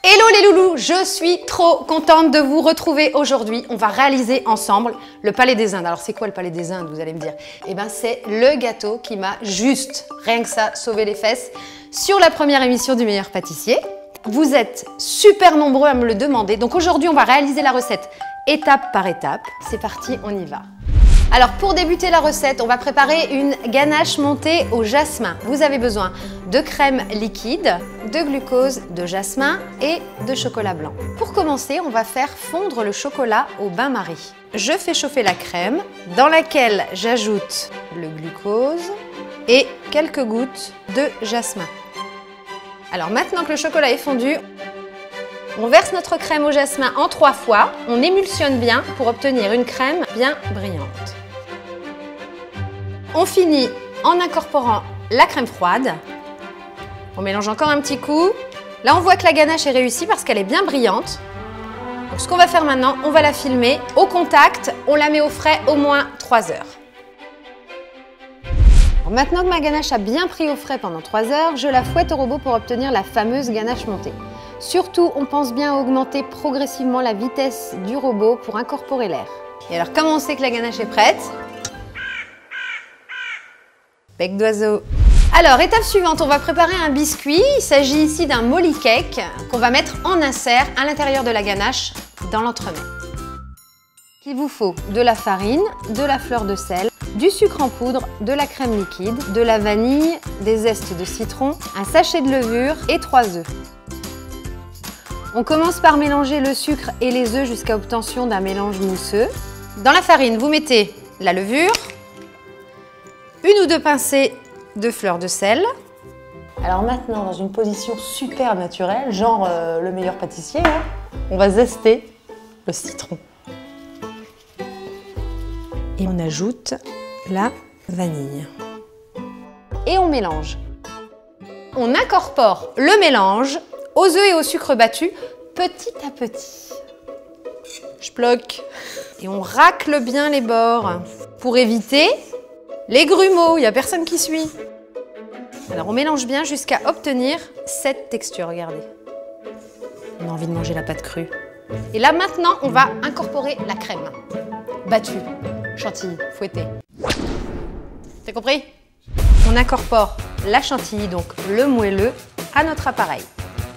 Hello les loulous, je suis trop contente de vous retrouver aujourd'hui. On va réaliser ensemble le Palais des Indes. Alors c'est quoi le Palais des Indes, vous allez me dire? Eh bien c'est le gâteau qui m'a juste, rien que ça, sauvé les fesses sur la première émission du meilleur pâtissier. Vous êtes super nombreux à me le demander. Donc aujourd'hui on va réaliser la recette étape par étape. C'est parti, on y va. Alors pour débuter la recette, on va préparer une ganache montée au jasmin. Vous avez besoin de crème liquide, de glucose, de jasmin et de chocolat blanc. Pour commencer, on va faire fondre le chocolat au bain-marie. Je fais chauffer la crème dans laquelle j'ajoute le glucose et quelques gouttes de jasmin. Alors maintenant que le chocolat est fondu, on verse notre crème au jasmin en 3 fois. On émulsionne bien pour obtenir une crème bien brillante. On finit en incorporant la crème froide. On mélange encore un petit coup. Là, on voit que la ganache est réussie parce qu'elle est bien brillante. Donc, ce qu'on va faire maintenant, on va la filmer au contact. On la met au frais au moins 3 heures. Alors, maintenant que ma ganache a bien pris au frais pendant 3 heures, je la fouette au robot pour obtenir la fameuse ganache montée. Surtout, on pense bien à augmenter progressivement la vitesse du robot pour incorporer l'air. Et alors, comment on sait que la ganache est prête? Bec d'oiseau. Alors, étape suivante, on va préparer un biscuit. Il s'agit ici d'un molly cake qu'on va mettre en insert à l'intérieur de la ganache dans l'entremet. Il vous faut de la farine, de la fleur de sel, du sucre en poudre, de la crème liquide, de la vanille, des zestes de citron, un sachet de levure et 3 œufs. On commence par mélanger le sucre et les œufs jusqu'à obtention d'un mélange mousseux. Dans la farine, vous mettez la levure, 1 ou 2 pincées de fleur de sel. Alors maintenant, dans une position super naturelle, genre le meilleur pâtissier, hein, on va zester le citron. Et on ajoute la vanille. Et on mélange. On incorpore le mélange aux œufs et au sucre battu petit à petit. Je bloque. Et on racle bien les bords pour éviter les grumeaux, il n'y a personne qui suit. Alors on mélange bien jusqu'à obtenir cette texture, regardez. On a envie de manger la pâte crue. Et là maintenant, on va incorporer la crème. Battue, chantilly, fouettée. T'as compris? On incorpore la chantilly, donc le moelleux, à notre appareil.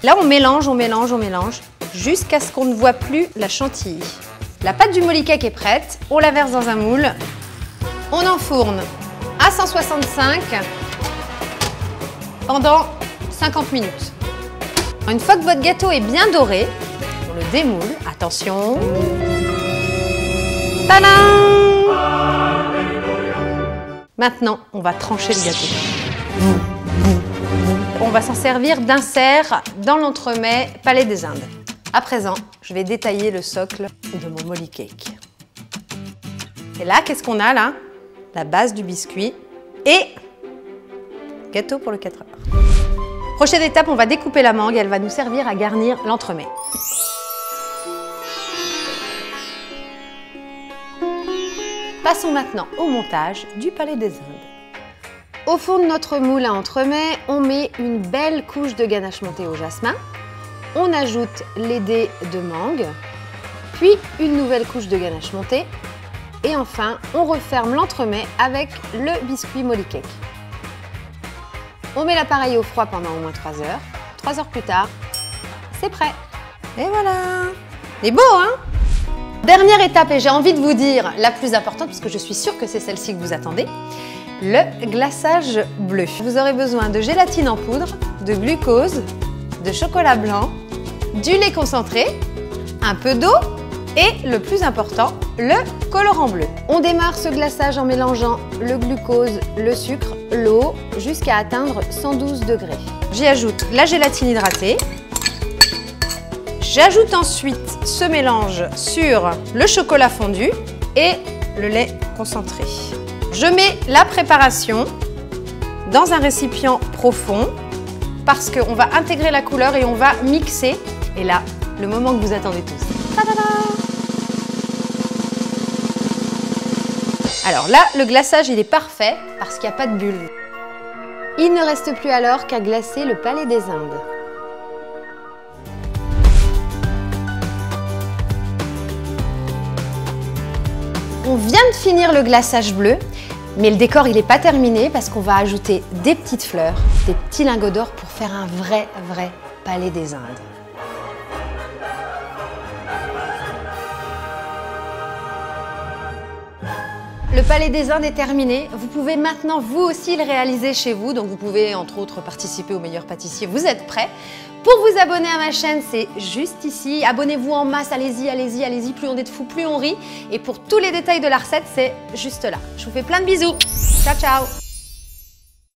Là on mélange, on mélange, on mélange, jusqu'à ce qu'on ne voit plus la chantilly. La pâte du molly cake est prête, on la verse dans un moule. On enfourne à 165 pendant 50 minutes. Une fois que votre gâteau est bien doré, on le démoule. Attention. Tadam! Maintenant, on va trancher le gâteau. On va s'en servir d'insert dans l'entremet Palais des Indes. À présent, je vais détailler le socle de mon molly cake. Et là, qu'est-ce qu'on a là? La base du biscuit et gâteau pour le 4 heures. Prochaine étape, on va découper la mangue, elle va nous servir à garnir l'entremet. Passons maintenant au montage du Palais des Indes. Au fond de notre moule à entremet, on met une belle couche de ganache montée au jasmin. On ajoute les dés de mangue, puis une nouvelle couche de ganache montée. Et enfin, on referme l'entremet avec le biscuit molly cake. On met l'appareil au froid pendant au moins 3 heures. 3 heures plus tard, c'est prêt. Et voilà. C'est beau, hein? Dernière étape, et j'ai envie de vous dire la plus importante, parce que je suis sûre que c'est celle-ci que vous attendez, le glaçage bleu. Vous aurez besoin de gélatine en poudre, de glucose, de chocolat blanc, du lait concentré, un peu d'eau, et le plus important, le colorant bleu. On démarre ce glaçage en mélangeant le glucose, le sucre, l'eau, jusqu'à atteindre 112 degrés. J'y ajoute la gélatine hydratée. J'ajoute ensuite ce mélange sur le chocolat fondu et le lait concentré. Je mets la préparation dans un récipient profond parce qu'on va intégrer la couleur et on va mixer. Et là, le moment que vous attendez tous. Ta-da-da! Alors là, le glaçage, il est parfait parce qu'il n'y a pas de bulles. Il ne reste plus alors qu'à glacer le Palais des Indes. On vient de finir le glaçage bleu, mais le décor il n'est pas terminé parce qu'on va ajouter des petites fleurs, des petits lingots d'or pour faire un vrai palais des Indes. Le palais des Indes est terminé. Vous pouvez maintenant vous aussi le réaliser chez vous. Donc vous pouvez entre autres participer au meilleur pâtissier. Vous êtes prêts? Pour vous abonner à ma chaîne, c'est juste ici. Abonnez-vous en masse, allez-y, allez-y, allez-y. Plus on est de fous, plus on rit. Et pour tous les détails de la recette, c'est juste là. Je vous fais plein de bisous. Ciao, ciao!